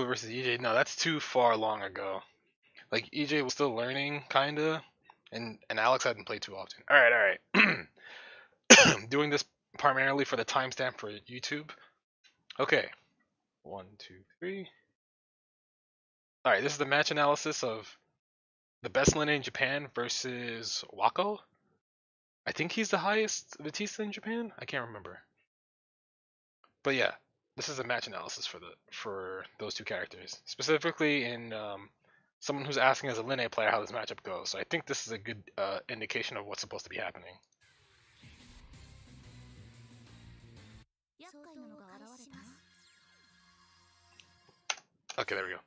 versus EJ. No, that's too far long ago. Like EJ was still learning, kinda, and Alex hadn't played too often. All right. Doing this primarily for the timestamp for YouTube. Okay. 1, 2, 3. All right. This is the match analysis of the best linne in Japan versus Wako. I think he's the highest Vatista in Japan. I can't remember. But yeah, this is a match analysis for those two characters, specifically in someone who's asking as a linne player how this matchup goes. So I think this is a good indication of what's supposed to be happening. Okay, there we go.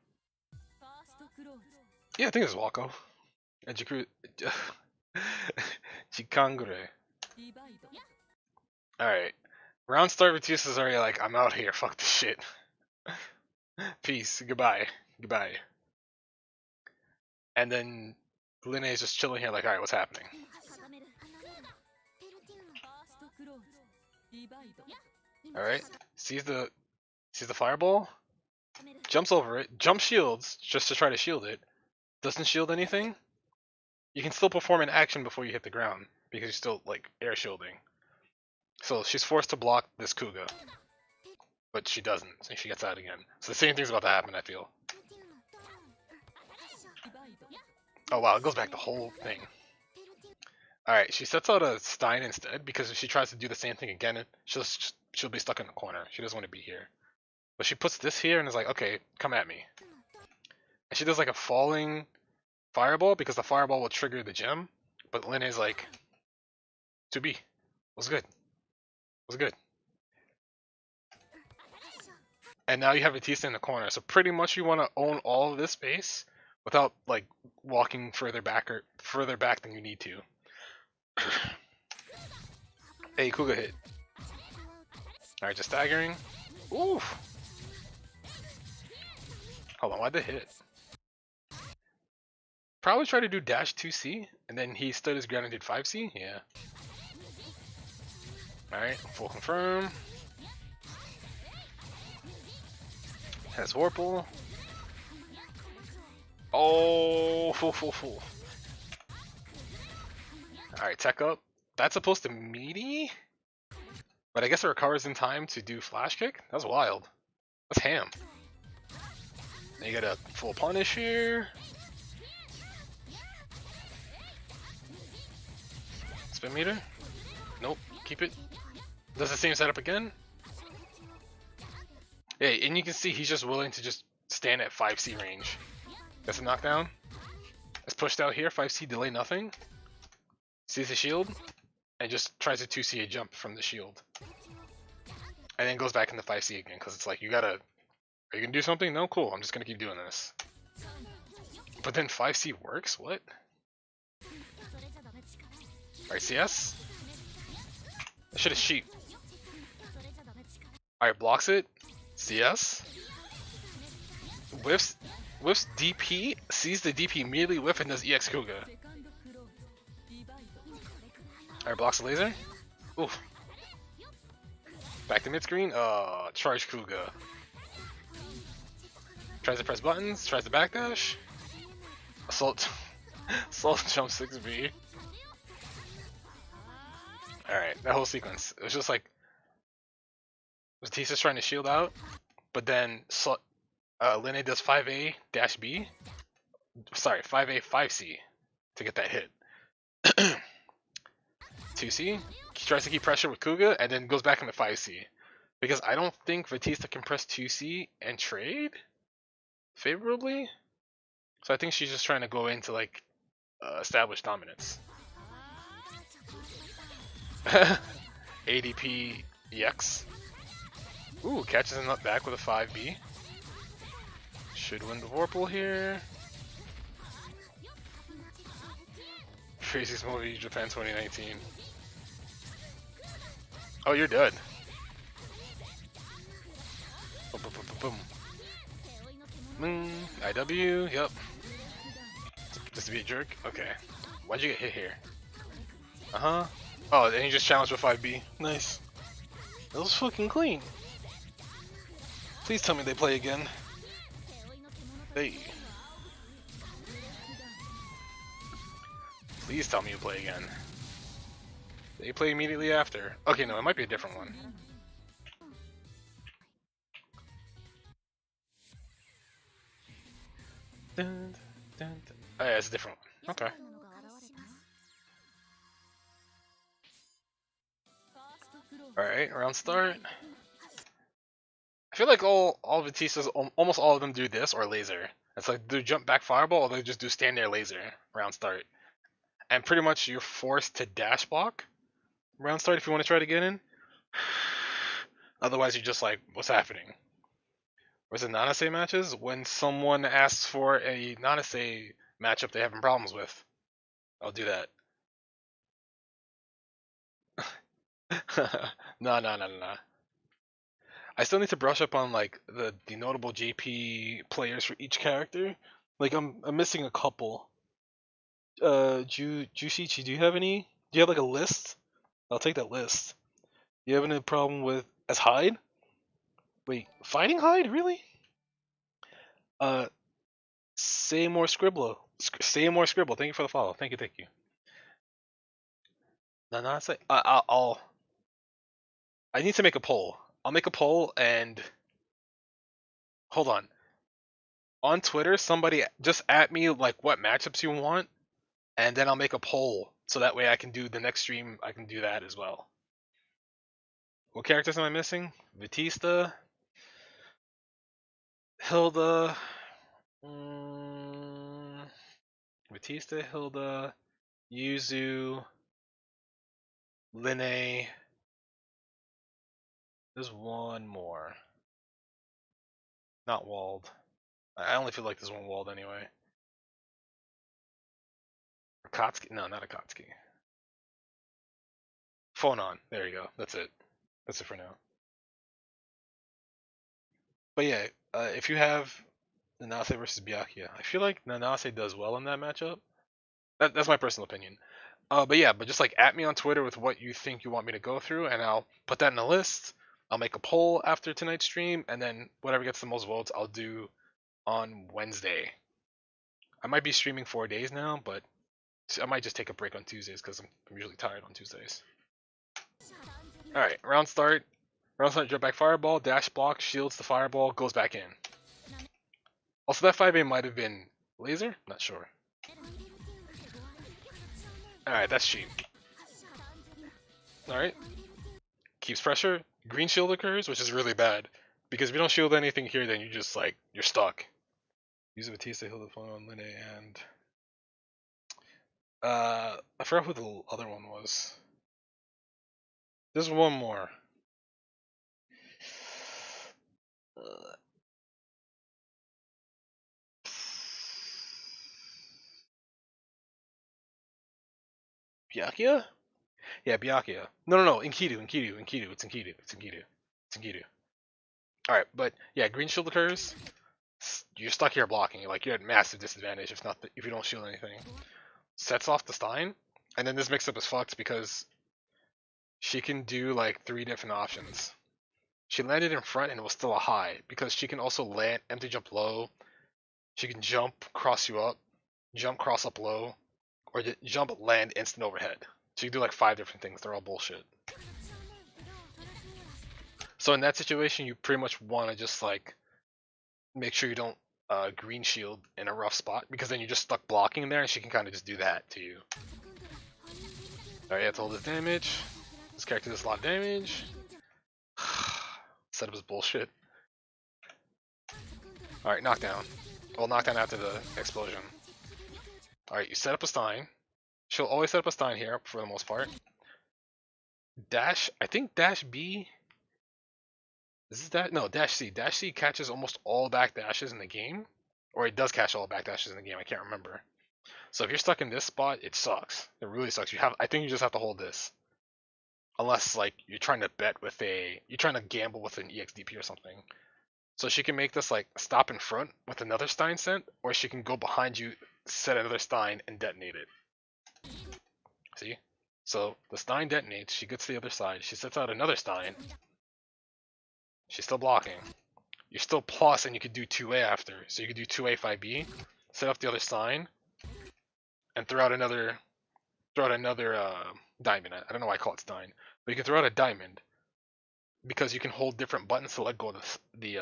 Yeah, I think it's Wako. And Jikangure. Alright. Round start Vatista is already like, I'm out here, fuck this shit. Peace, goodbye. Goodbye. And then linne is just chilling here like, alright, what's happening? Alright. Sees the fireball, jumps over it, jump shields just to try to shield it. Doesn't shield anything. You can still perform an action before you hit the ground because you're still like air shielding. So she's forced to block this Kuga, but she doesn't, and she gets out again. So the same thing's about to happen, I feel. Oh wow, it goes back the whole thing. Alright, she sets out a Stein instead because if she tries to do the same thing again, she'll be stuck in the corner. She doesn't want to be here. But she puts this here and is like, okay, come at me. And she does like a falling fireball because the fireball will trigger the gem. But linne is like, to be. What's good? What's good? And now you have Vatista in the corner. So pretty much you want to own all of this space without like walking further back than you need to. Hey, Kuga hit. Alright, just staggering. Oof. Hold on, why'd they hit? Probably try to do dash 2C, and then he stood his ground and did 5C? Yeah. Alright, full confirm. Has Warple. Oh, full. Alright, tech up. That's supposed to meaty? But I guess it recovers in time to do flash kick? That's wild. That's ham. Then you got a full punish here. Spin meter? Nope, keep it. Does the same setup again. Yeah, and you can see he's just willing to just stand at 5C range. That's a knockdown. It's pushed out here, 5C delay nothing. Sees the shield, and just tries to 2C a jump from the shield. And then goes back into 5C again, because it's like, are you gonna do something? No? Cool, I'm just gonna keep doing this. But then 5C works? What? Alright, CS? That shit is cheap. Alright, blocks it. CS. Whiffs DP, sees the DP immediately whiff and does EX Kuga. Alright, blocks the laser. Oof. Back to mid screen. Charge Kuga. Tries to press buttons, tries to backdash. Assault jump 6B. Alright, that whole sequence. It was just like Vatista's trying to shield out, but then linne does 5A dash B. Sorry, 5A 5C to get that hit. 2C. He tries to keep pressure with Kuga and then goes back into 5C. Because I don't think Vatista can press 2C and trade favorably. So I think she's just trying to go into like establish dominance. ADP EX. Ooh, catches him up back with a 5B. Should win the Vorpal here. Craziest movie, Japan 2019. Oh, you're dead. Boom. IW, yep. Just to be a jerk? Okay. Why'd you get hit here? Uh-huh. Oh, and you just challenged with 5B. Nice. That was fucking clean. Please tell me they play again. Hey. Please tell me you play again. They play immediately after. Okay, no, it might be a different one. Dun, dun, dun. Oh yeah, it's a different one. Okay. Alright, round start. I feel like all vatistas, almost all of them do this or laser. It's like do jump back fireball or they just do stand there laser round start. And pretty much you're forced to dash block round start if you want to try to get in. Otherwise you're just like, what's happening? Whereas in Nanase matches, when someone asks for a Nanase matchup they're having problems with, I'll do that. No. I still need to brush up on like the notable JP players for each character. Like I'm missing a couple. Jushichi, do you have any? Do you have like a list? I'll take that list. Do you have any problem with as Hyde? Wait, fighting Hyde? Really? Uh, say more Scribble. Say more Scribble. Thank you for the follow. Thank you. Nanase. I need to make a poll. I'll make a poll and hold on. On Twitter, somebody just at me like what matchups you want, and then I'll make a poll so that way I can do the next stream. I can do that as well. What characters am I missing? Vatista, Hilda, Vatista, Hilda, Yuzu, Linne. There's one more. Not Wald. I only feel like there's one Wald anyway. Akatsuki? No, not Akatsuki. Phonon. There you go. That's it. That's it for now. But yeah, if you have Nanase versus Byakuya, I feel like Nanase does well in that matchup. That's my personal opinion. But yeah, but just like at me on Twitter with what you think you want me to go through, and I'll put that in a list. I'll make a poll after tonight's stream, and then whatever gets the most votes, I'll do on Wednesday. I might be streaming 4 days now, but I might just take a break on Tuesdays because I'm usually tired on Tuesdays. All right, round start. Round start, jump back fireball, dash block, shields the fireball, goes back in. Also, that 5A might have been laser? Not sure. Alright, that's cheap. Alright. Keeps pressure. Green shield occurs, which is really bad. Because if you don't shield anything here, then you just like, you're stuck. Use a Vatista, heal the phone on Linne, and... I forgot who the other one was. There's one more. Byakuya? Yeah, Byakuya. No, Enkidu. It's Enkidu. Alright, but yeah, green shield occurs. You're stuck here blocking. Like, you're at massive disadvantage if you don't shield anything. Sets off the Stein, and then this mix-up is fucked because she can do like 3 different options. She landed in front and it was still a high because she can also land empty jump low. She can jump, cross you up, jump, cross up low, or jump, land, instant overhead. She can do like 5 different things. They're all bullshit. So in that situation, you pretty much want to just like make sure you don't green shield in a rough spot because then you're just stuck blocking there and she can kind of just do that to you. Alright, you have to hold this damage. This character does a lot of damage. Setup is bullshit. Alright, knockdown. Well, knockdown after the explosion. Alright, you set up a Stein. She'll always set up a Stein here for the most part. Dash, I think dash B. Is this that? No, dash C. Dash C catches almost all back dashes in the game. Or it does catch all back dashes in the game, I can't remember. So if you're stuck in this spot, it sucks. It really sucks. I think you just have to hold this. Unless like you're trying to you're trying to gamble with an EXDP or something. So she can make this like stop in front with another Stein sent, or she can go behind you, set another Stein, and detonate it. See? So the Stein detonates, she gets to the other side, she sets out another Stein. She's still blocking. you're still plus, and you could do 2A after. So you could do 2A 5B, set up the other sign, and throw out another diamond. I don't know why I call it stein, but you can throw out a diamond because you can hold different buttons to let go of the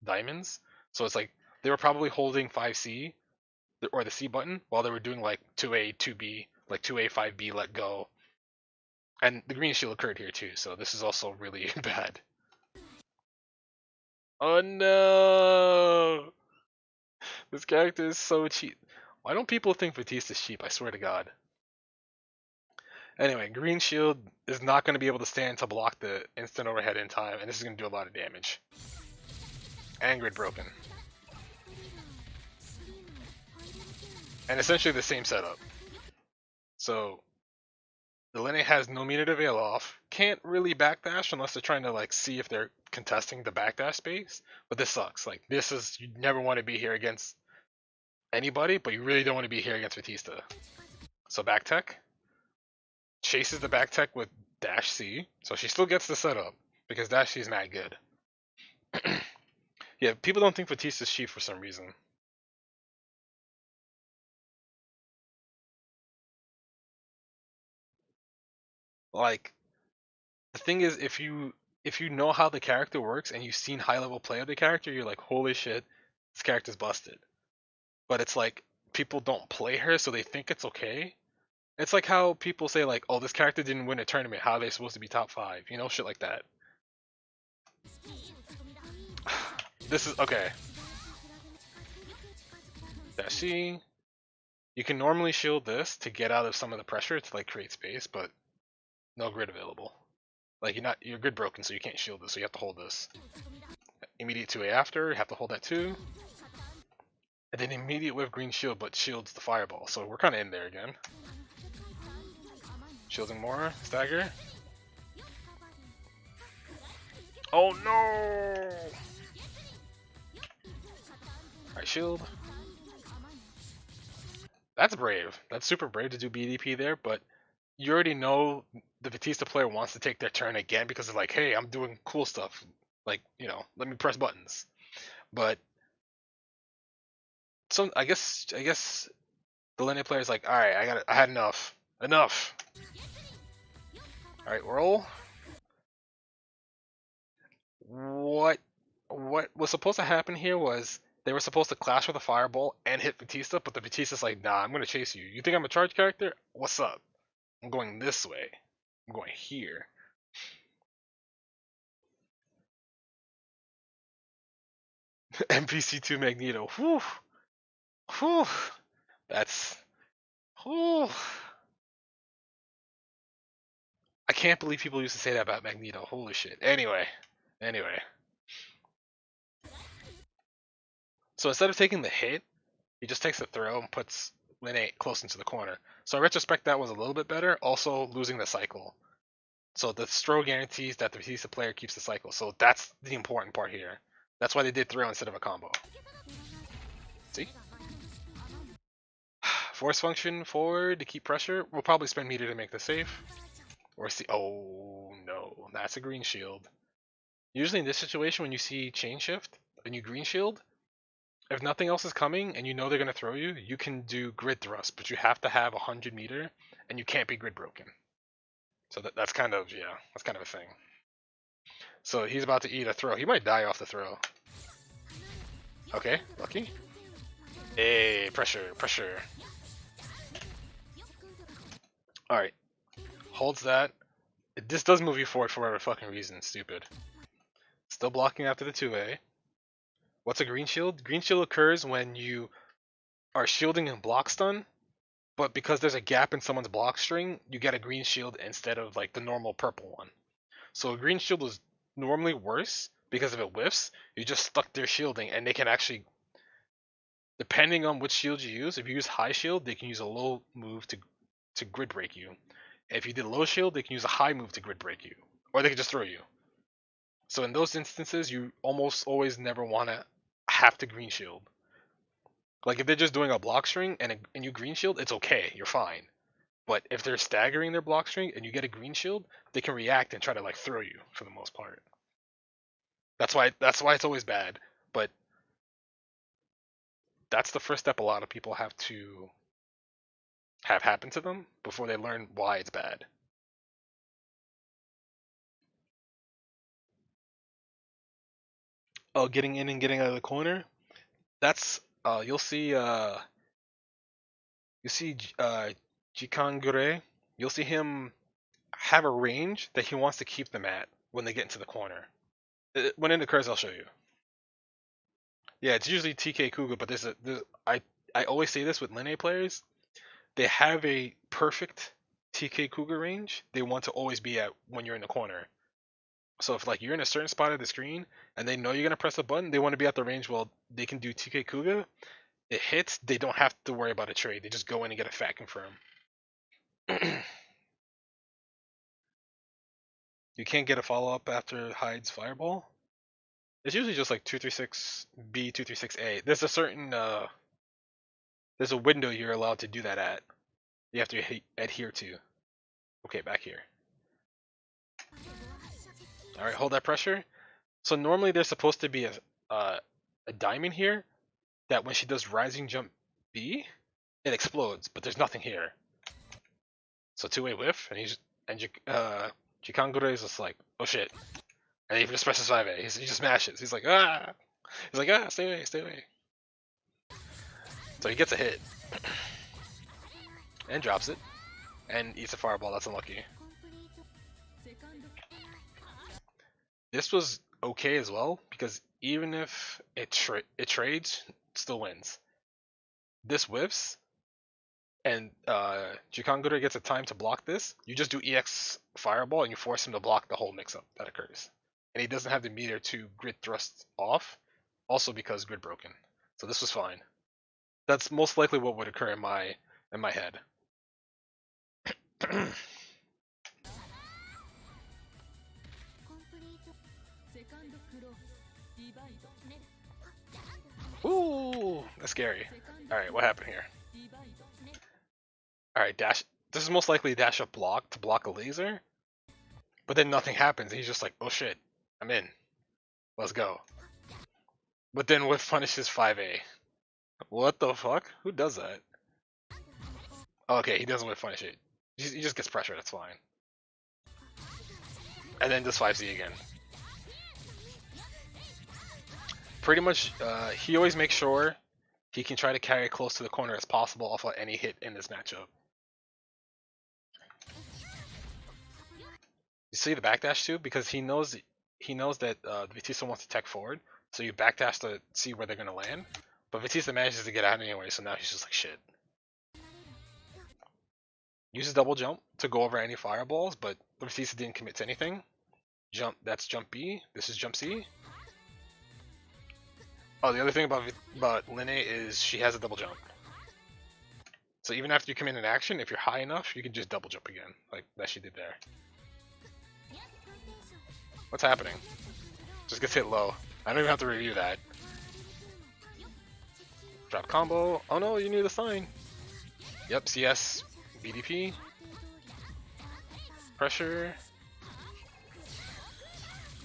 diamonds. So it's like they were probably holding 5C or the C button while they were doing like 2A 2B, like 2A 5B let go. And the green shield occurred here too, so this is also really bad. Oh no! This character is so cheap. Why don't people think Batista's cheap? I swear to God. Anyway, green shield is not going to be able to stand to block the instant overhead in time, and this is going to do a lot of damage. And grid broken. And essentially the same setup. So the linne has no meter to veil off, can't really backdash unless they're trying to like see if they're contesting the backdash space, but this sucks. Like this is, you never want to be here against anybody, but you really don't want to be here against Vatista. So back tech chases the back tech with dash C, so she still gets the setup because dash C is mad good. Yeah, people don't think Batista's cheap for some reason. Like the thing is, if you know how the character works and you've seen high level play of the character, you're like, holy shit, this character's busted. But it's like people don't play her, so they think it's okay. It's like how people say like, oh, this character didn't win a tournament. How are they supposed to be top 5? You know, shit like that. This is okay. Dash C. You can normally shield this to get out of some of the pressure to like create space, but no grid available. Like you're grid broken, so you can't shield this, so you have to hold this. Immediate 2A after, you have to hold that too. And then immediate with green shield, but shields the fireball. So we're kind of in there again. Shielding more, stagger. Oh no! Alright, shield. That's brave. That's super brave to do BDP there, but you already know the Vatista player wants to take their turn again because they're like, hey, I'm doing cool stuff. Like, you know, let me press buttons. But some I guess the linne player is like, alright, I had enough. Enough. Alright, roll. What was supposed to happen here was they were supposed to clash with a fireball and hit Vatista, but the Batista's like, nah, I'm gonna chase you. You think I'm a charge character? What's up? I'm going this way. I'm going here. NPC2 Magneto. Whew. Whew. That's whew. I can't believe people used to say that about Magneto. Holy shit. Anyway. So instead of taking the hit, he just takes the throw and puts linne close into the corner. So in retrospect, that was a little bit better. Also losing the cycle. So the throw guarantees that the Batista player keeps the cycle. So that's the important part here. That's why they did throw instead of a combo. See? Force function forward to keep pressure. We'll probably spend meter to make this safe. Or see. Oh no, that's a green shield. Usually in this situation, when you see chain shift and you green shield, if nothing else is coming and you know they're gonna throw you, you can do grid thrust, but you have to have 100 meter and you can't be grid broken. So that's kind of that's kind of a thing. So he's about to eat a throw. He might die off the throw. Okay, lucky. Hey, pressure. Alright. Holds that. This does move you forward for whatever fucking reason. Stupid. Still blocking after the 2A. What's a green shield? Green shield occurs when you are shielding and block stun, but because there's a gap in someone's block string, you get a green shield instead of like the normal purple one. So a green shield is normally worse because if it whiffs, you just stuck their shielding and they can actually, depending on which shield you use, if you use high shield, they can use a low move to grid break you. If you did low shield, they can use a high move to grid break you. Or they can just throw you. So in those instances, you almost always never want to have to green shield. Like if they're just doing a block string and you green shield, it's okay, you're fine. But if they're staggering their block string and you get a green shield, they can react and try to like throw you for the most part. That's why it's always bad. But that's the first step a lot of people have to have happen to them before they learn why it's bad. Oh, getting in and getting out of the corner. That's you see Jikangure. You'll see him have a range that he wants to keep them at when they get into the corner. When it occurs, I'll show you. Yeah, it's usually TK Kuga, but I always say this with linne players. They have a perfect TK Kuga range they want to always be at when you're in the corner. So if like you're in a certain spot of the screen and they know you're gonna press a button, they want to be at the range while they can do TK Kuga. It hits, they don't have to worry about a trade. They just go in and get a fat confirm. You can't get a follow up after Hyde's fireball. It's usually just like 236B, 236A. There's a window you're allowed to do that at. You have to adhere to. Okay, back here. All right, hold that pressure. So normally there's supposed to be a diamond here that when she does rising jump B, it explodes, but there's nothing here. So two-way whiff, and Jikangure is just like, oh shit, and he just presses 5A. He just smashes. He's like, ah, stay away, stay away. So he gets a hit and drops it and eats a fireball. That's unlucky. This was okay as well because even if it trades, it still wins. This whiffs, and Jikangure gets a time to block this. You just do EX fireball and you force him to block the whole mix-up that occurs. And he doesn't have the meter to grid thrust off, also because grid broken. So this was fine. That's most likely what would occur in my head. Ooh, that's scary. Alright, what happened here? Alright, dash. This is most likely a dash up block to block a laser. But then nothing happens. He's just like, oh shit, I'm in. Let's go. But then whiff punishes 5A. What the fuck? Who does that? Okay, he doesn't whiff punish it. He just gets pressure, that's fine. And then does 5Z again. Pretty much, he always makes sure he can try to carry it close to the corner as possible off of any hit in this matchup. You see the backdash too? Because he knows that Vatista wants to tech forward, so you backdash to see where they're gonna land. But Vatista manages to get out anyway, so now he's just like shit. Uses double jump to go over any fireballs, but Vatista didn't commit to anything. That's jump B. This is jump C. Oh, the other thing about linne is she has a double jump. So even after you commit an action, if you're high enough, you can just double jump again, like that she did there. What's happening? Just gets hit low. I don't even have to review that. Drop combo. Oh no, you need the sign. Yep, CS, BDP. Pressure.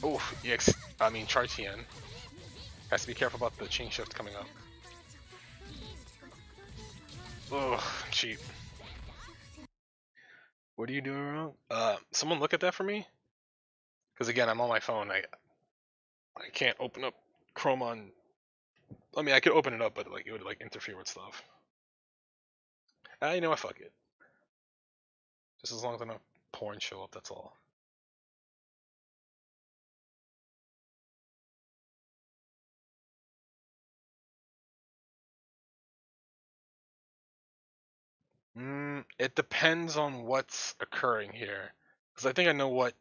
Oh, EX, charge TN. Has to be careful about the chain shift coming up. Ugh, cheap. What are you doing wrong? Someone look at that for me? Because again, I'm on my phone. I can't open up Chrome on. I mean, I could open it up, but like it would like interfere with stuff. You know what? Fuck it. Just as long as enough porn show up, that's all. It depends on what's occurring here, because I think I know what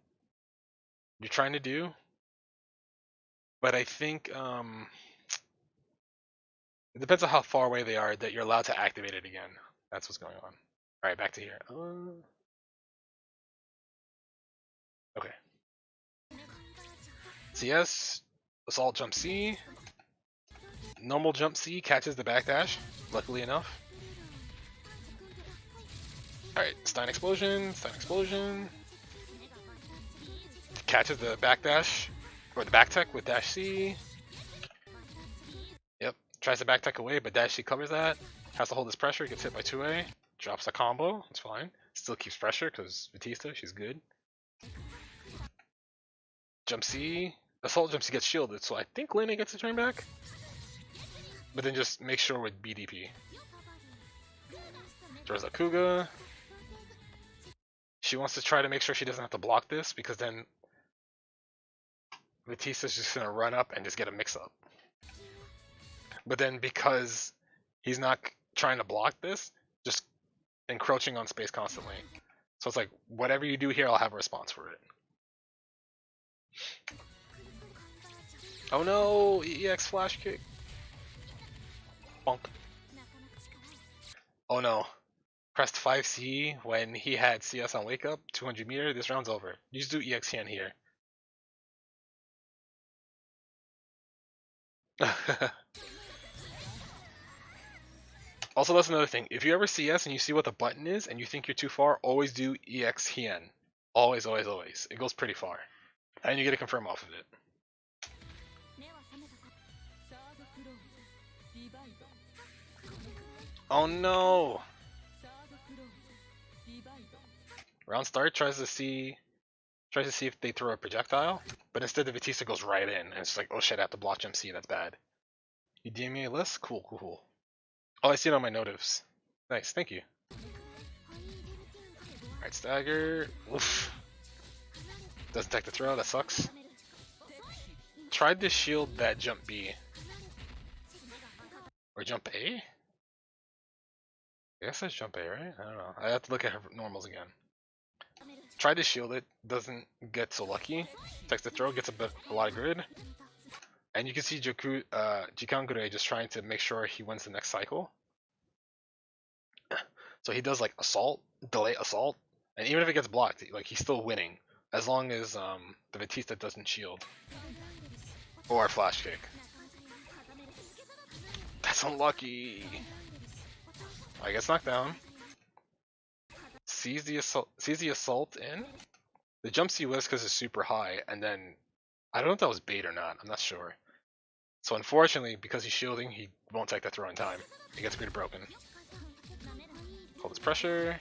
you're trying to do, but I think it depends on how far away they are that you're allowed to activate it again. That's what's going on. All right, back to here. Okay. CS, assault jump C, normal jump C catches the backdash, luckily enough. Alright, Stein explosion, catches the backdash, Or the back tech with dash C. Yep. Tries to back tech away, but dash C covers that. Has to hold his pressure, gets hit by 2A. Drops a combo, it's fine. Still keeps pressure because Vatista, she's good. Jump C. Assault jump C gets shielded, so I think Linne gets a turn back. But then just make sure with BDP. Throws a Kuga. She wants to try to make sure she doesn't have to block this because then Vatista's just gonna run up and just get a mix-up. But then because he's not trying to block this, just encroaching on space constantly. So it's like, whatever you do here, I'll have a response for it. Oh no! EX flash kick. Bonk. Oh no. Pressed 5C when he had CS on wake up, 200 meter, this round's over. You just do EX hand here. Also, that's another thing. If you ever CS and you see what the button is and you think you're too far, always do EX hien. Always, always, always. It goes pretty far. And you get a confirm off of it. Oh no! Round start tries to see if they throw a projectile, but instead the Vatista goes right in, and it's like, oh shit, I have to block jump C, that's bad. You DM me a list? Cool, cool, cool. Oh, I see it on my notifs. Nice, thank you. Alright, stagger. Oof. Doesn't take the throw, that sucks. Tried to shield that jump B. Or jump A? I guess that's jump A, right? I don't know. I have to look at her normals again. Tried to shield it, doesn't get so lucky. Takes the throw, gets a lot of grid. And you can see Jikangure just trying to make sure he wins the next cycle. So he does like assault, delay assault, and even if it gets blocked, like he's still winning. As long as the Vatista doesn't shield. Or flash kick. That's unlucky. I gets knocked down. Sees the assault in. The jump C was because it's super high, and then I don't know if that was bait or not. I'm not sure. So unfortunately, because he's shielding, he won't take that throw in time. He gets grid broken. Hold his pressure.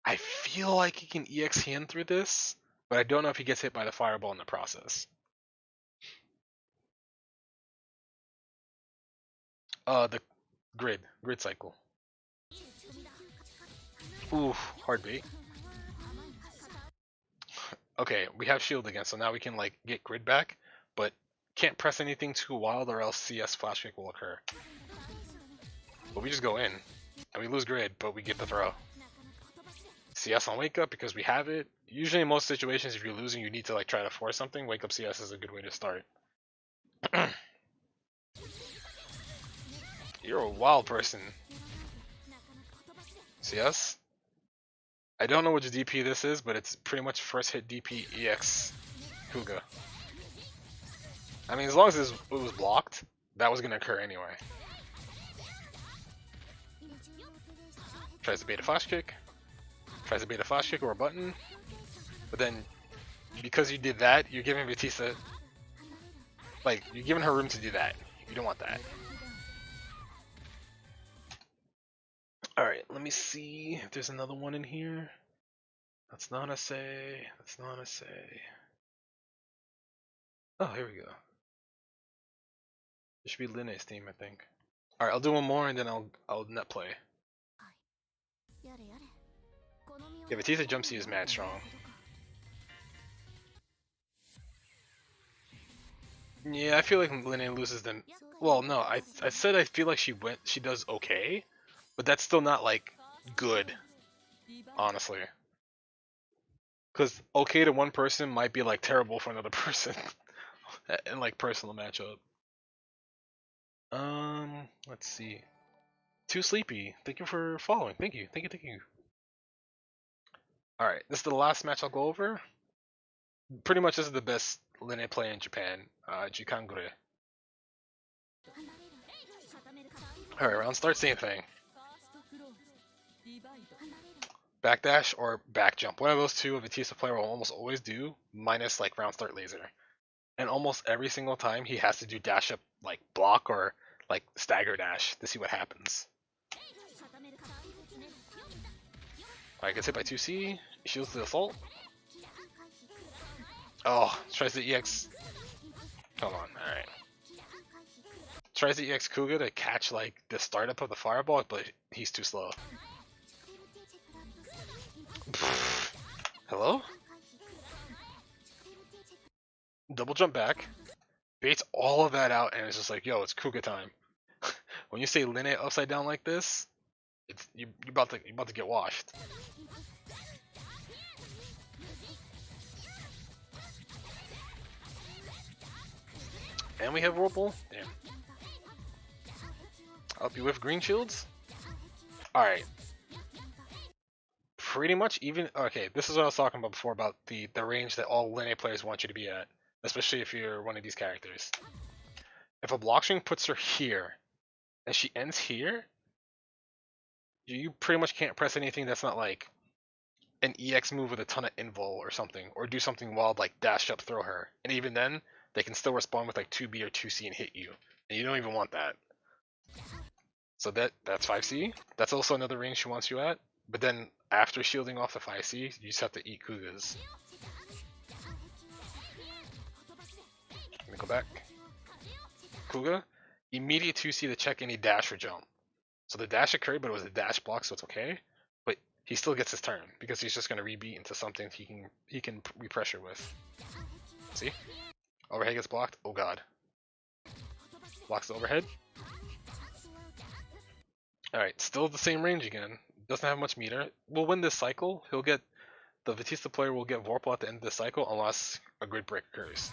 I feel like he can EX hand through this, but I don't know if he gets hit by the fireball in the process. The grid cycle. Ooh, hard bait. Okay, we have shield again, so now we can like get grid back, but can't press anything too wild or else CS flash kick will occur. But we just go in, and we lose grid, but we get the throw. CS on wake up because we have it. Usually in most situations, if you're losing, you need to like try to force something. Wake up CS is a good way to start. You're a wild person. CS? I don't know which DP this is, but it's pretty much first hit DP EX Kuga. I mean, as long as it was blocked, that was going to occur anyway. Tries to bait a flash kick. Tries to bait a flash kick or a button. But then, because you did that, you're giving Vatista... Like, you're giving her room to do that. You don't want that. Alright, let me see if there's another one in here. That's not a say. That's not a say. Oh, here we go. It should be Linne's team, I think. Alright, I'll do one more and then I'll net play. Yeah, Vatista jump C is mad strong. Yeah, I feel like Linne loses them. Well, no, I said I feel like she does okay, but that's still not like good, honestly. Because okay to one person might be like terrible for another person in like personal matchup. Let's see. Too sleepy. Thank you for following. Thank you. Thank you. Thank you. All right, this is the last match I'll go over. Pretty much this is the best Linne play in Japan. Jikangure. All right, round start, same thing. backdash or back jump. One of those two a Vatista player will almost always do, minus like round start laser. And almost every single time he has to do dash up like block or like stagger dash to see what happens. Alright, gets hit by 2C, shields the assault. Oh, tries to EX. Hold on, alright. Tries to EX Kuga to catch like the startup of the fireball, but he's too slow. Hello? Double jump back, baits all of that out, and it's just like, yo, it's Kuga time. When you say linne upside down like this, it's you're about to get washed. And we have Whirlpool. Damn. Up you with green shields. All right. Pretty much even. Okay, this is what I was talking about before about the range that all linne players want you to be at, especially if you're one of these characters. If a block string puts her here, and she ends here, you pretty much can't press anything that's not like an EX move with a ton of invul or something, or do something wild like dash up throw her. And even then, they can still respond with like 2B or 2C and hit you. And you don't even want that. So that's 5C. That's also another range she wants you at. But then after shielding off the 5C, you just have to eat Kugas. Let me go back. Kuga, immediate 2C to check any dash or jump. So the dash occurred, but it was a dash block, so it's okay. But he still gets his turn because he's just gonna rebeat into something he can repressure with. See? Overhead gets blocked. Oh god. Blocks the overhead. Alright, still the same range again. Doesn't have much meter. We'll win this cycle. The Vatista player will get Vorpal at the end of the cycle unless a grid break occurs.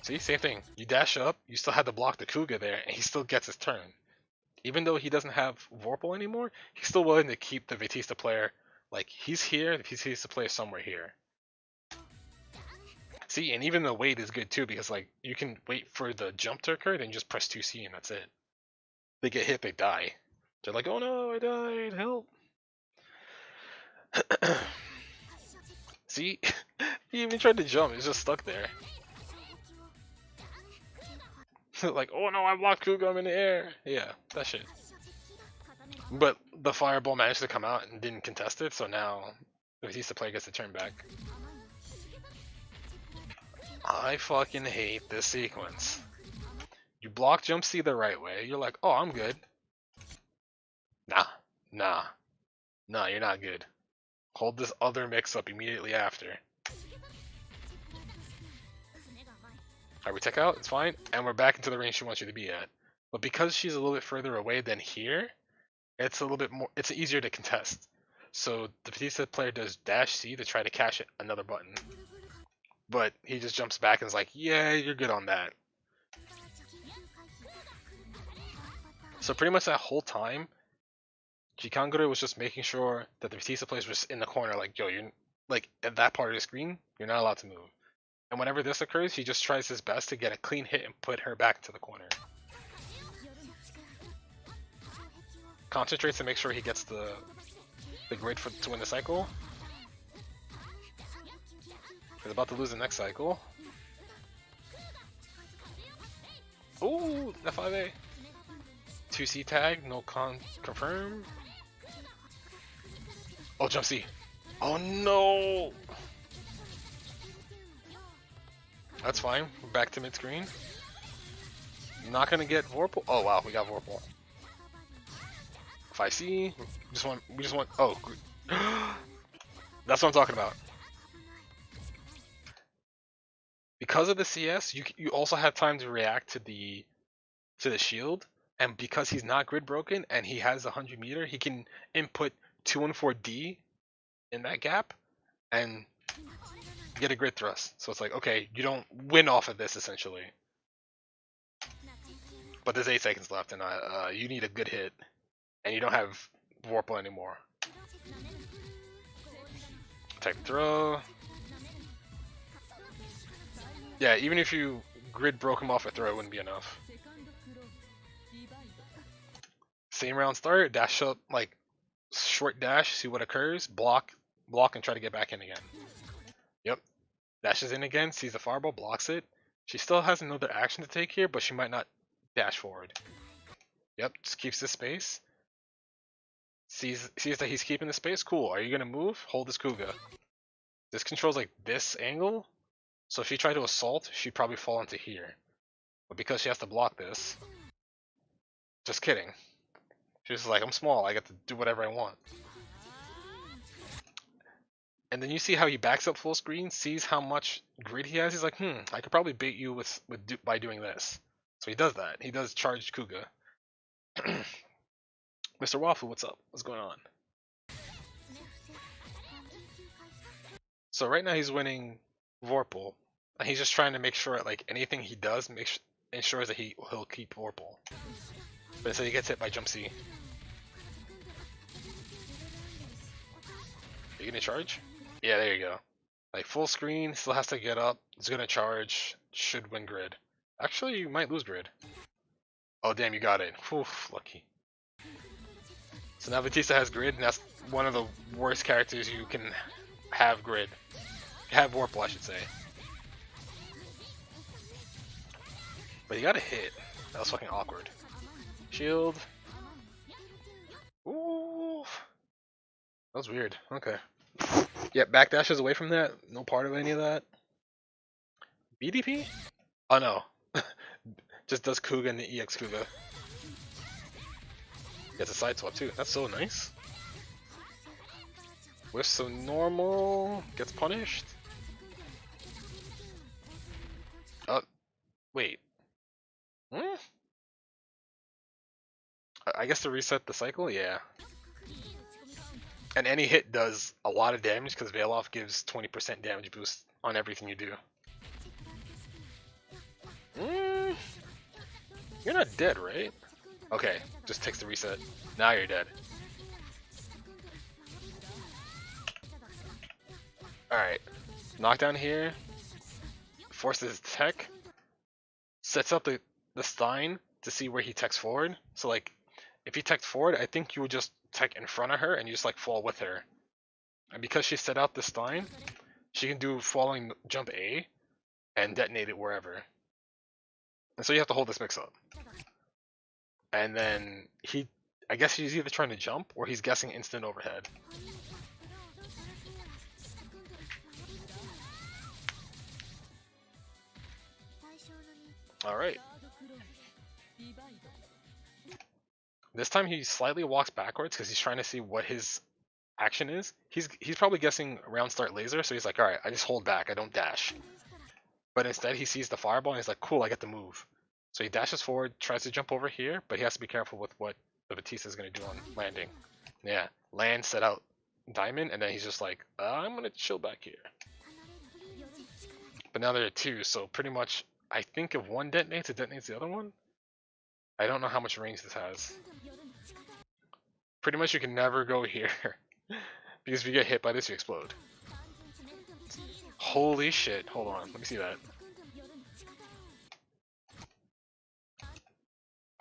See, same thing. You dash up, you still have to block the Kuga there, and he still gets his turn. Even though he doesn't have Vorpal anymore, he's still willing to keep the Vatista player, like, he's here, the Vatista player somewhere here. See, and even the wait is good too, because like, you can wait for the jump to occur, then just press 2C and that's it. They get hit, they die. They're like, oh no, I died, help. See, he even tried to jump, he's just stuck there. Like, oh no, I blocked Kuga, I'm in the air. Yeah, that shit. But the fireball managed to come out and didn't contest it, so now the Vatista player gets to turn back. I fucking hate this sequence. You block jump C the right way, you're like, oh, I'm good. Nah, you're not good. Hold this other mix up immediately after. Alright, we tech out, it's fine, and we're back into the range she wants you to be at. But because she's a little bit further away than here, it's a little bit more, it's easier to contest. So the Vatista player does dash C to try to cash it another button. But he just jumps back and is like, yeah, you're good on that. So pretty much that whole time, Jikangure was just making sure that the Vatista players were just in the corner, like, yo, you're like at that part of the screen, you're not allowed to move. And whenever this occurs, he just tries his best to get a clean hit and put her back into the corner. Concentrates to make sure he gets the grid to win the cycle. He's about to lose the next cycle. Ooh, F5A. 2C tag, no confirm. Oh, jump C. Oh no! That's fine. We're back to mid screen. Not gonna get Vorpal. Oh wow, we got Vorpal. 5C. We just want. Oh, that's what I'm talking about. Because of the CS, you also have time to react to the shield, and because he's not grid broken and he has 100 meter, he can input 2 and 4D in that gap and get a grid thrust. So it's like, okay, you don't win off of this essentially. But there's 8 seconds left, and you need a good hit, and you don't have Vorpal anymore. Tech throw. Yeah, even if you grid broke him off a throw, it wouldn't be enough. Same round start, dash up, like, short dash, see what occurs, block, block, and try to get back in again. Yep, dashes in again, sees the fireball, blocks it. She still has another action to take here, but she might not dash forward. Yep, just keeps this space. Sees that he's keeping the space. Cool. Are you gonna move? Hold this Kuga. This controls like this angle, so if she tried to assault, she'd probably fall into here. But because she has to block this, just kidding. She's like, I'm small. I get to do whatever I want. And then you see how he backs up full screen, sees how much grid he has. He's like, I could probably bait you by doing this. So he does that. He does charged Kuga. Mr. Waffle, what's up? What's going on? So right now he's winning Vorpal, and he's just trying to make sure like anything he does ensures that he'll keep Vorpal. But instead he gets hit by Jump C. Are you gonna charge? Yeah, there you go. Like full screen, still has to get up. It's gonna charge. Should win grid. Actually, you might lose grid. Oh damn, you got it. Whew, lucky. So now Vatista has grid, and that's one of the worst characters you can have grid. Have Vorpal, I should say. But you got a hit. That was fucking awkward. Shield. Ooh. That was weird. Okay. Yep, backdashes away from that. No part of any of that. BDP? Oh no. Just does Kuga and the EX Kuga. Gets a side swap too. That's so nice. Whiffs so normal. Gets punished. Oh, wait. I guess to reset the cycle? Yeah. And any hit does a lot of damage because Veil Off gives 20% damage boost on everything you do. You're not dead, right? Okay, just takes the reset. Now you're dead. Alright. Knockdown here. Forces tech. Sets up the Stein to see where he techs forward. So like, if he teched forward, I think you would just tech in front of her and you just like fall with her. And because she set out the Stein, she can do falling jump A and detonate it wherever. And so you have to hold this mix up. And then I guess he's either trying to jump or he's guessing instant overhead. Alright. This time he slightly walks backwards because he's trying to see what his action is. He's probably guessing round start laser, so he's like, alright, I just hold back, I don't dash. But instead he sees the fireball and he's like, cool, I get to move. So he dashes forward, tries to jump over here, but he has to be careful with what the Vatista is going to do on landing. Yeah, land, set out diamond, and then he's just like, I'm going to chill back here. But now there are two, so pretty much, I think if one detonates, it detonates the other one? I don't know how much range this has. Pretty much you can never go here. Because if you get hit by this, you explode. Holy shit, hold on, let me see that.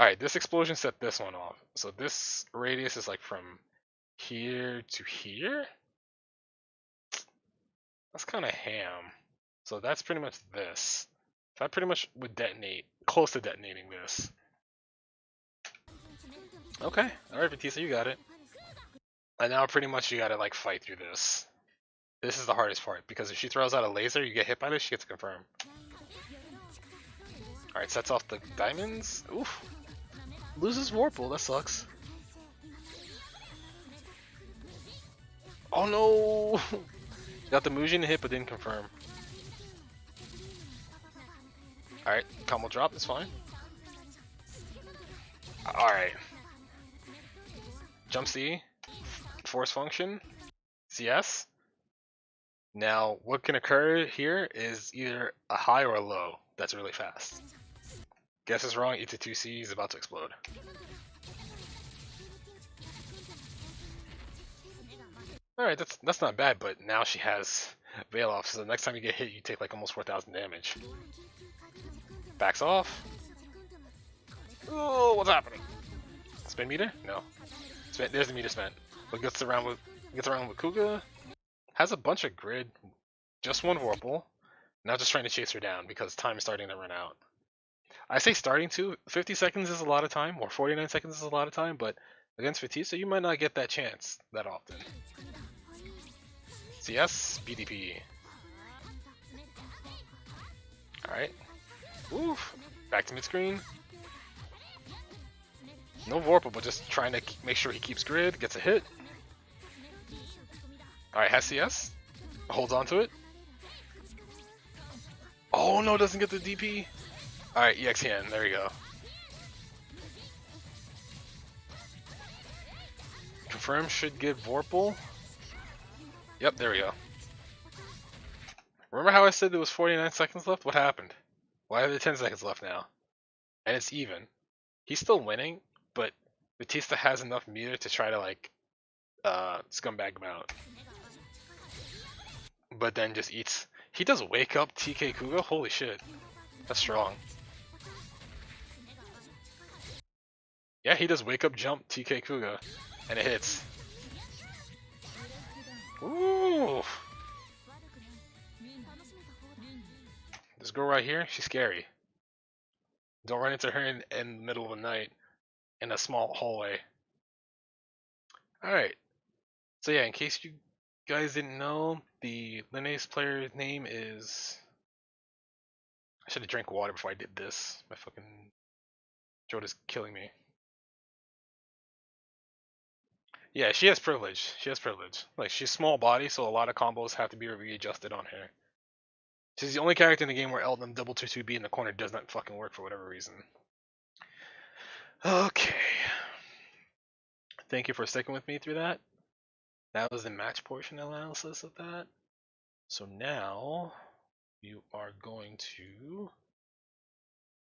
Alright, this explosion set this one off. So this radius is like from here to here? That's kind of ham. So that's pretty much this. That pretty much would detonate, close to detonating this. Okay, alright Vatista, you got it. And now pretty much you gotta like fight through this. This is the hardest part, because if she throws out a laser, you get hit by this, she gets to confirm. Alright, sets off the diamonds. Oof. Loses Vorpal, that sucks. Oh no! Got the Mujin hit but didn't confirm. Alright, combo drop, that's fine. Alright. Jump C. Force function. CS. Now, what can occur here is either a high or a low that's really fast. Guess is wrong, eats a 2C, is about to explode. Alright, that's not bad, but now she has Veil Off, so the next time you get hit, you take like almost 4,000 damage. Backs off. Oh, what's happening? Spin meter? No. There's the meter spent. but gets around with Kuga. Has a bunch of grid, just one Vorpal. Now just trying to chase her down because time is starting to run out. I say starting to. 50 seconds is a lot of time, or 49 seconds is a lot of time, but against Vatista, you might not get that chance that often. CS, BDP. Alright. Oof. Back to mid-screen. No Vorpal, but just trying to make sure he keeps grid, gets a hit. Alright, has CS. Holds on to it. Oh no, doesn't get the DP. Alright, EXN, there we go. Confirm should get Vorpal. Yep, there we go. Remember how I said there was 49 seconds left? What happened? Why are there 10 seconds left now? And it's even. He's still winning, but Vatista has enough meter to try to like scumbag him out. But then just eats. He does wake up TK Kuga? Holy shit. That's strong. Yeah, he does wake up jump TK Kuga. And it hits. Ooh. This girl right here, she's scary. Don't run into her in the middle of the night in a small hallway. Alright. So yeah, in case you guys didn't know, the Linne's player's name is... I should have drank water before I did this. My fucking throat is killing me. Yeah, she has privilege. She has privilege. Like, she's small body, so a lot of combos have to be readjusted on her. She's the only character in the game where Eldon double 2-2-B in the corner does not fucking work for whatever reason. Okay. Thank you for sticking with me through that. That was the match portion analysis of that. So now you are going to